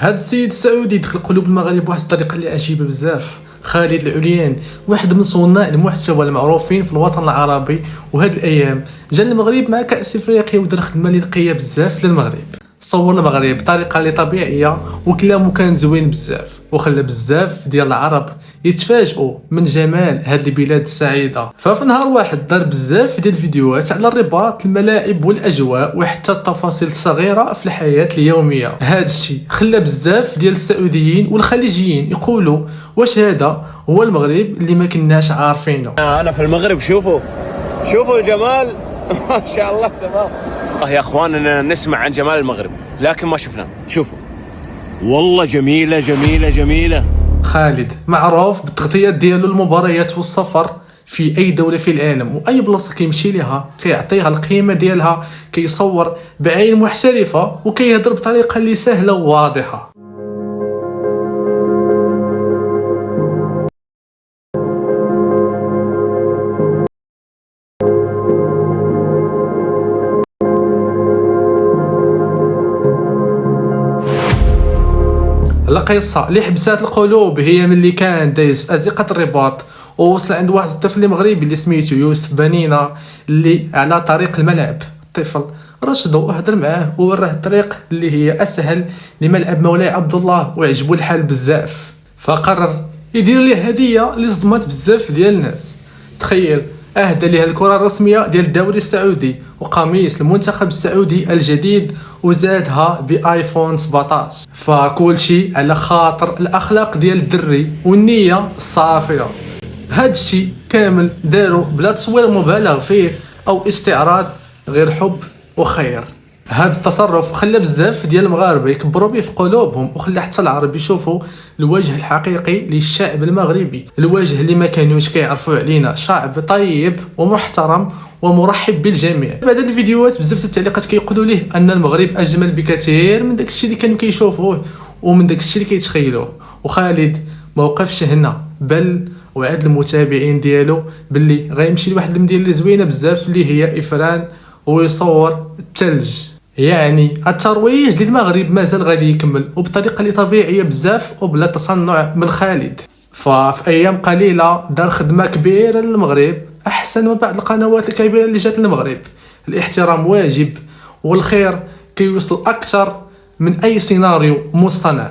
هاد السيد السعودي دخل قلوب المغاربه بواحد الطريقه اللي عجيبه بزاف. خالد العليان واحد من صناع المحتوى المعروفين في الوطن العربي، وهاد الايام جا المغرب مع كاس افريقيا ودار خدمه اللي نقيه بزاف للمغرب. صور المغرب بطريقه اللي طبيعيه وكلامه كان زوين بزاف، وخلى بزاف ديال العرب يتفاجئوا من جمال هاد البلاد السعيده. ففي نهار واحد دار بزاف ديال الفيديوهات على الرباط، الملاعب والاجواء وحتى التفاصيل الصغيره في الحياه اليوميه. هاد الشيء خلى بزاف ديال السعوديين والخليجيين يقولوا واش هذا هو المغرب اللي ما كناش عارفينه. انا في المغرب شوفوا الجمال ما شاء الله تمام. يا اخواننا نسمع عن جمال المغرب لكن ما شفناه. شوفوا والله جميله جميله جميله. خالد معروف بالتغطيات ديالو المباريات والسفر في اي دوله في العالم، واي بلاصه كيمشي ليها كيعطيها القيمه ديالها، كيصور بعين محترفه وكيهضر بطريقه اللي سهله وواضحه. القصه اللي حبسات القلوب هي ملي كان دايز في ازقه الرباط ووصل عند واحد الطفل مغربي اللي سميتو يوسف بنينه، اللي على طريق الملعب. الطفل رشدو وهضر معاه ووراه الطريق اللي هي اسهل لملعب مولاي عبد الله، وعجبو الحال بزاف، فقرر يدير ليه هديه اللي صدمات بزاف ديال الناس. تخيل، اهدى ليها الكره الرسميه ديال الدوري السعودي وقميص المنتخب السعودي الجديد، وزادها بايفون 17. فكل شيء على خاطر الاخلاق ديال الدري والنيه الصافيه. هاد الشيء كامل داروا بلا تصوير مبالغ فيه او استعراض، غير حب وخير. هذا التصرف خلى بزاف ديال المغاربه يكبروا به في قلوبهم، وخلى حتى العرب يشوفوا الوجه الحقيقي للشعب المغربي، الوجه اللي ما كانوش كيعرفوا علينا، شعب طيب ومحترم ومرحب بالجميع. بعد هاد الفيديوهات بزاف التعليقات كيقولوا ليه ان المغرب اجمل بكثير من داكشي اللي كانوا كيشوفوه ومن داكشي اللي كيتخيلوه. وخالد ما وقفش هنا، بل وعد المتابعين ديالو باللي غيمشي لواحد المدينه اللي زوينه بزاف اللي هي افران ويصور الثلج. يعني الترويج للمغرب مازال غادي يكمل وبطريقه اللي طبيعيه بزاف وبلا تصنع من خالد. ففي ايام قليله دار خدمه كبيره للمغرب، احسن من بعض القنوات الكبيره اللي جات للمغرب. الاحترام واجب والخير كيوصل اكثر من اي سيناريو مصطنع.